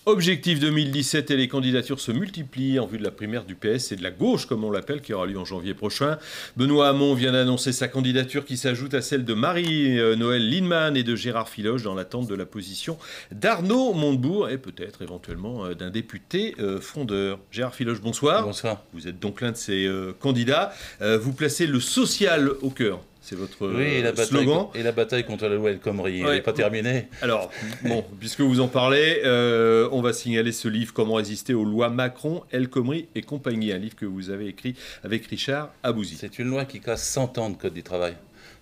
Objectif 2017 et les candidatures se multiplient en vue de la primaire du PS et de la gauche, comme on l'appelle, qui aura lieu en janvier prochain. Benoît Hamon vient d'annoncer sa candidature qui s'ajoute à celle de Marie-Noëlle Lienemann et de Gérard Filoche dans l'attente de la position d'Arnaud Montebourg et peut-être éventuellement d'un député frondeur. Gérard Filoche, bonsoir. Bonsoir. Vous êtes donc l'un de ces candidats. Vous placez le social au cœur. C'est votre slogan. Et la bataille contre la loi El Khomri, elle n'est pas terminée. Alors, bon, puisque vous en parlez, on va signaler ce livre, Comment résister aux lois Macron, El Khomri et compagnie, un livre que vous avez écrit avec Richard Abouzi. C'est une loi qui casse 100 ans de code du travail.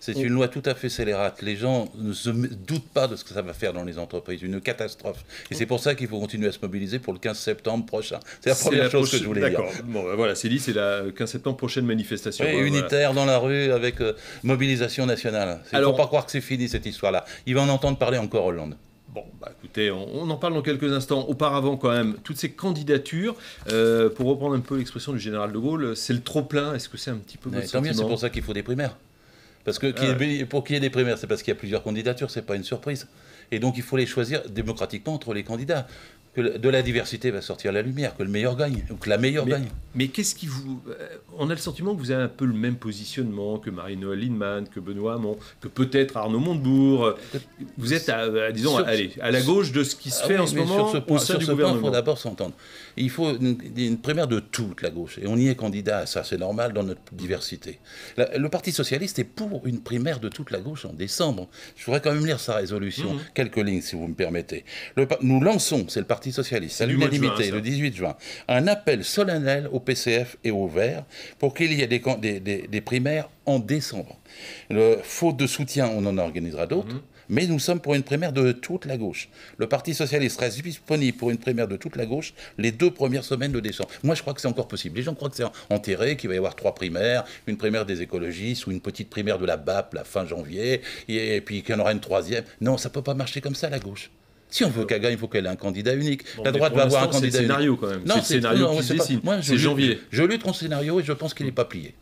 C'est une loi tout à fait scélérate. Les gens ne se doutent pas de ce que ça va faire dans les entreprises. Une catastrophe. Et c'est pour ça qu'il faut continuer à se mobiliser pour le 15 septembre prochain. C'est la première chose que je voulais dire. D'accord. Bon, voilà, c'est dit, c'est la 15 septembre prochaine manifestation. Oui, unitaire dans la rue avec mobilisation nationale. Il ne faut pas croire que c'est fini cette histoire-là. Il va en entendre parler encore Hollande. Bon, bah écoutez, on en parle dans quelques instants. Auparavant, quand même, toutes ces candidatures, pour reprendre un peu l'expression du général de Gaulle, c'est le trop-plein. Est-ce que c'est un petit peu votre sentiment ? Tant mieux, c'est pour ça qu'il faut des primaires. Parce que pour qu'il y ait des primaires, c'est parce qu'il y a plusieurs candidatures, c'est pas une surprise. Et donc il faut les choisir démocratiquement entre les candidats. Que de la diversité va sortir la lumière, que le meilleur gagne, ou que la meilleure gagne. Mais qu'est-ce qui vous... On a le sentiment que vous avez un peu le même positionnement que Marie-Noëlle Lienemann, que Benoît Hamon, que peut-être Arnaud Montebourg. Vous êtes, à la gauche de ce qui se fait en ce moment au sein du gouvernement. Il faut d'abord s'entendre. Il faut une primaire de toute la gauche. Et on y est candidat à ça, c'est normal dans notre diversité. Le Parti Socialiste est pour une primaire de toute la gauche en décembre. Je voudrais quand même lire sa résolution, quelques lignes si vous me permettez. Nous lançons, c'est le Parti Socialiste, à l'unanimité, le 18 juin, un appel solennel au PCF et au Verts pour qu'il y ait des primaires en décembre. Faute de soutien, on en organisera d'autres. Mais nous sommes pour une primaire de toute la gauche. Le Parti Socialiste reste disponible pour une primaire de toute la gauche les 2 premières semaines de décembre. Moi, je crois que c'est encore possible. Les gens croient que c'est enterré, qu'il va y avoir 3 primaires, une primaire des écologistes ou une petite primaire de la BAP la fin janvier, et puis qu'il y en aura une 3e. Non, ça ne peut pas marcher comme ça, la gauche. Si on veut qu'elle gagne, il faut qu'elle ait un candidat unique. La droite va avoir un candidat unique. C'est le scénario quand même. Non, c'est le scénario qui se dessine. C'est janvier. Je lutte contre ce scénario et je pense qu'il n'est pas plié.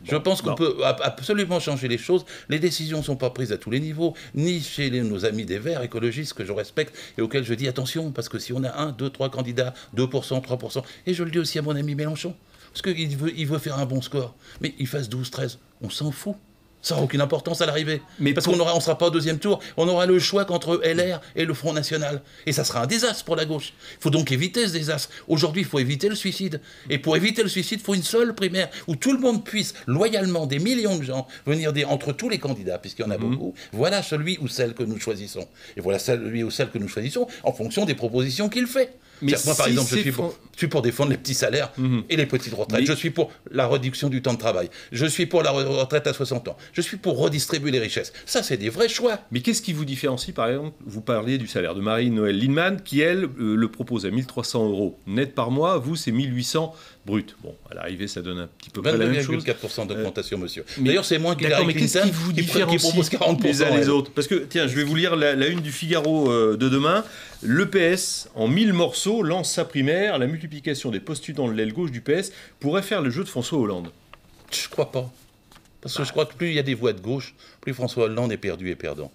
Je pense qu'on peut absolument changer les choses. Les décisions ne sont pas prises à tous les niveaux, ni chez nos amis des Verts écologistes que je respecte et auxquels je dis attention, parce que si on a 1, 2, 3 candidats, 2%, 3%, et je le dis aussi à mon ami Mélenchon, parce qu'il veut faire un bon score, mais il fasse 12, 13, on s'en fout. Ça n'a aucune importance à l'arrivée. Parce qu'on ne sera pas au 2e tour. On aura le choix qu'entre LR et le Front National. Et ça sera un désastre pour la gauche. Il faut donc éviter ce désastre. Aujourd'hui, il faut éviter le suicide. Et pour éviter le suicide, il faut une seule primaire où tout le monde puisse, loyalement, des millions de gens, venir dire entre tous les candidats, puisqu'il y en a beaucoup, voilà celui ou celle que nous choisissons. Et voilà celui ou celle que nous choisissons en fonction des propositions qu'il fait. Mais moi, par exemple, je suis pour défendre les petits salaires et les petites retraites. Je suis pour la réduction du temps de travail. Je suis pour la retraite à 60 ans. Je suis pour redistribuer les richesses. Ça, c'est des vrais choix. Mais qu'est-ce qui vous différencie, par exemple, vous parliez du salaire de Marie-Noëlle Lienemann, qui, elle, le propose à 1 300 € net par mois. Vous, c'est 1 800 brut. Bon, à l'arrivée, ça donne un petit peu près la même chose. 22,4% d'augmentation, monsieur. D'ailleurs, c'est moins qu'Hillary Clinton qui vous différencie qui propose 40% les uns les autres. Parce que, tiens, je vais vous lire la une du Figaro de demain. Le PS, en 1000 morceaux, lance sa primaire. La multiplication des postulants de l'aile gauche du PS pourrait faire le jeu de François Hollande. Je crois pas. Parce que je crois que plus il y a des voix de gauche, plus François Hollande est perdu et perdant.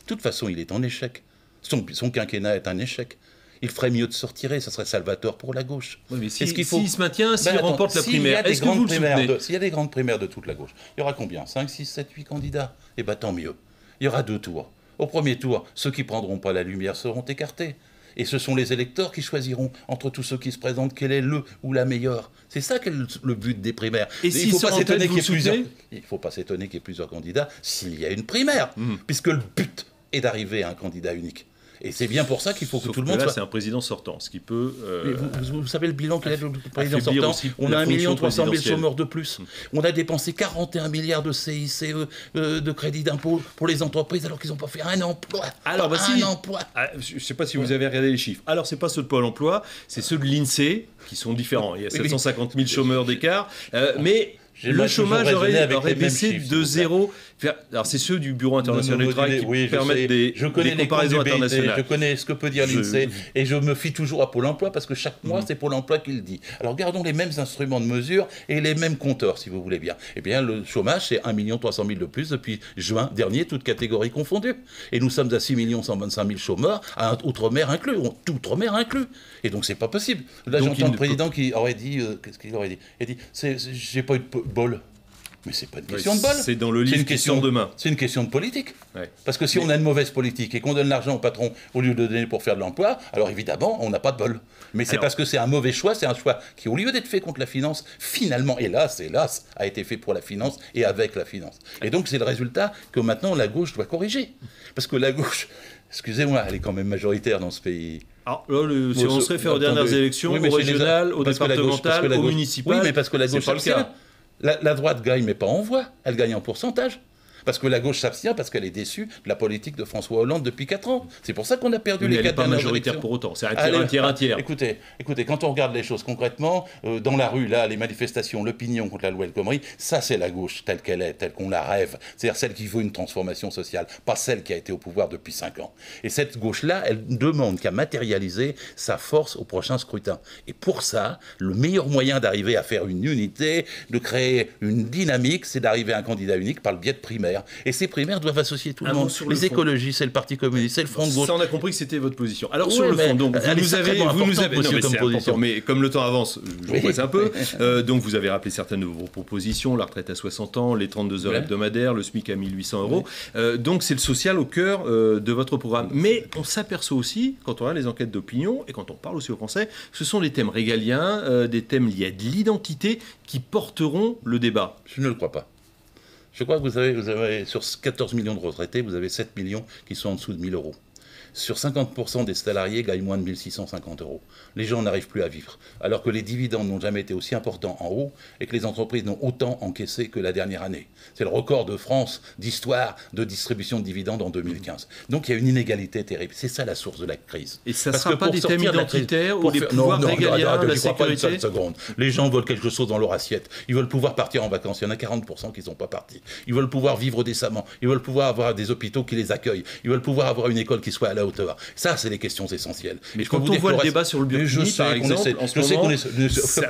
De toute façon, il est en échec. Son quinquennat est un échec. Il ferait mieux de se retirer, ça serait salvateur pour la gauche. Oui, mais s'il se maintient, s'il remporte la primaire, est-ce que vous le soutenez ? S'il y a des grandes primaires de toute la gauche, il y aura combien ? 5, 6, 7, 8 candidats ? Eh bien, tant mieux. Il y aura 2 tours. Au premier tour, ceux qui ne prendront pas la lumière seront écartés. Et ce sont les électeurs qui choisiront entre tous ceux qui se présentent quel est le ou la meilleure. C'est ça qu'est le but des primaires. Et il ne faut pas s'étonner qu'il y ait plusieurs candidats s'il y a une primaire, puisque le but est d'arriver à un candidat unique. Et c'est bien pour ça qu'il faut que tout le monde soit... c'est un président sortant, ce qui peut... Vous savez le bilan qu'il a le président sortant. On a 1 300 000 chômeurs de plus. On a dépensé 41 milliards de CICE, de crédit d'impôt pour les entreprises, alors qu'ils n'ont pas fait un emploi. Alors, emploi. Je ne sais pas si vous avez regardé les chiffres. Alors, ce n'est pas ceux de Pôle emploi, c'est ceux de l'INSEE, qui sont différents. Il y a 750 000 chômeurs d'écart. Mais... Le chômage aurait baissé de 0,5 Alors c'est ceux du Bureau international du travail qui oui, permettent des comparaisons internationales. Je connais ce que peut dire l'INSEE et je me fie toujours à Pôle emploi parce que chaque mois, c'est Pôle emploi qui le dit. Alors gardons les mêmes instruments de mesure et les mêmes compteurs, si vous voulez bien. Eh bien, le chômage, c'est 1 300 000 de plus depuis juin dernier, toutes catégories confondues. Et nous sommes à 6 125 000 chômeurs, à outre-mer inclus, outre-mer inclus. Et donc, c'est pas possible. Là, j'entends le président qui aurait dit, qu'est-ce qu'il aurait dit? Il a dit, j'ai pas eu de bol. Mais c'est pas une question de bol. C'est dans le livre question demain. C'est une question de politique. Ouais. Parce que si on a une mauvaise politique et qu'on donne l'argent au patron au lieu de donner pour faire de l'emploi, alors évidemment, on n'a pas de bol. Mais c'est parce que c'est un mauvais choix, c'est un choix qui, au lieu d'être fait contre la finance, finalement, hélas, a été fait pour la finance et avec la finance. Et donc, c'est le résultat que maintenant la gauche doit corriger. Parce que la gauche, excusez-moi, elle est quand même majoritaire dans ce pays. Alors là, si on se réfère aux dernières élections, aux régionales, aux départementales, aux municipales, oui, mais parce que la gauche, c'est pas le cas. La droite gagne, mais pas en voix, elle gagne en pourcentage. Parce que la gauche s'abstient, parce qu'elle est déçue de la politique de François Hollande depuis 4 ans. C'est pour ça qu'on a perdu les 4 dernières élections. Elle n'est pas majoritaire pour autant, c'est un tiers. Écoutez, quand on regarde les choses concrètement, dans la rue, là, les manifestations, l'opinion contre la loi El Khomri, ça c'est la gauche telle qu'elle est, telle qu'on la rêve. C'est-à-dire celle qui veut une transformation sociale, pas celle qui a été au pouvoir depuis 5 ans. Et cette gauche-là, elle demande qu'à matérialiser sa force au prochain scrutin. Et pour ça, le meilleur moyen d'arriver à faire une unité, de créer une dynamique, c'est d'arriver à un candidat unique par le biais de primaires. Et ces primaires doivent associer tout le monde. Les écologistes, c'est le Parti communiste, c'est le Front de gauche. Ça, on a compris que c'était votre position. Alors sur le fond, donc vous nous avez comme position. Mais comme le temps avance, je vous presse un peu. Donc vous avez rappelé certaines de vos propositions, la retraite à 60 ans, les 32 heures hebdomadaires, le SMIC à 1 800 €. Donc c'est le social au cœur de votre programme. Mais on s'aperçoit aussi, quand on a les enquêtes d'opinion et quand on parle aussi aux Français, ce sont des thèmes régaliens, des thèmes liés à de l'identité qui porteront le débat. Je ne le crois pas. Je crois que vous avez sur 14 millions de retraités, vous avez 7 millions qui sont en dessous de 1 000 €. Sur 50% des salariés gagnent moins de 1 650 €. Les gens n'arrivent plus à vivre. Alors que les dividendes n'ont jamais été aussi importants en haut et que les entreprises n'ont autant encaissé que la dernière année. C'est le record de France d'histoire de distribution de dividendes en 2015. Donc il y a une inégalité terrible. C'est ça la source de la crise. Et ça ne sera pas des thèmes identitaires ou des pouvoirs régaliens de la sécurité. Les gens veulent quelque chose dans leur assiette. Ils veulent pouvoir partir en vacances. Il y en a 40% qui ne sont pas partis. Ils veulent pouvoir vivre décemment. Ils veulent pouvoir avoir des hôpitaux qui les accueillent. Ils veulent pouvoir avoir une école qui soit à la hauteur. Ça, c'est les questions essentielles. Mais quand on voit le débat sur le Burkini, par exemple, en ce moment,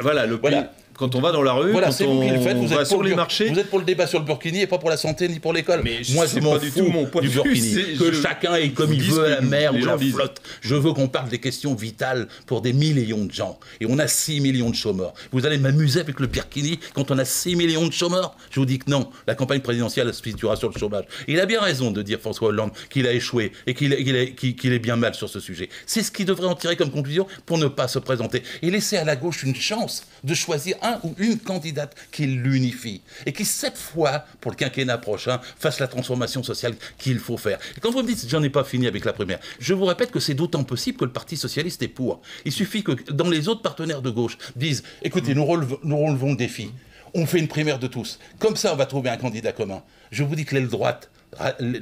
voilà, le pays... Quand on va dans la rue, voilà, quand on va sur les marchés... Vous êtes pour le débat sur le Burkini et pas pour la santé ni pour l'école. Mais moi, je m'en fous du Burkini. Que chacun ait comme il veut la mer ou la flotte. Je veux qu'on parle des questions vitales pour des millions de gens. Et on a 6 millions de chômeurs. Vous allez m'amuser avec le Burkini quand on a 6 millions de chômeurs? Je vous dis que non. La campagne présidentielle se situera sur le chômage. Et il a bien raison de dire, François Hollande, qu'il a échoué et qu'il est bien mal sur ce sujet. C'est ce qu'il devrait en tirer comme conclusion pour ne pas se présenter. Et laisser à la gauche une chance de choisir un ou une candidate qui l'unifie et qui, cette fois, pour le quinquennat prochain, fasse la transformation sociale qu'il faut faire. Et quand vous me dites « j'en ai pas fini avec la primaire », je vous répète que c'est d'autant possible que le Parti socialiste est pour. Il suffit que dans les autres partenaires de gauche disent « écoutez, nous relevons le défi, on fait une primaire de tous, comme ça on va trouver un candidat commun ». Je vous dis que l'aile droite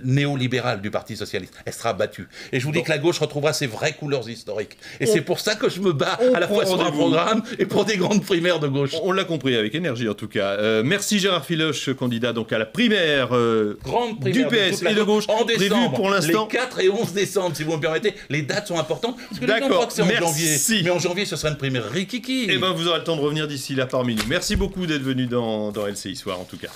néolibérale du Parti socialiste, elle sera battue. Et je vous dis que la gauche retrouvera ses vraies couleurs historiques. Et c'est pour ça que je me bats à la fois sur un programme et pour des grandes primaires de gauche. On l'a compris avec énergie en tout cas. Merci Gérard Filoche, candidat donc à la primaire, du PS et de gauche, en décembre, prévue pour l'instant. Les 4 et 11 décembre, si vous me permettez. Les dates sont importantes. Parce que les gens croient que c'est en janvier. Mais en janvier, ce sera une primaire rikiki. Et bien vous aurez le temps de revenir d'ici là parmi nous. Merci beaucoup d'être venu dans LCI Soir en tout cas.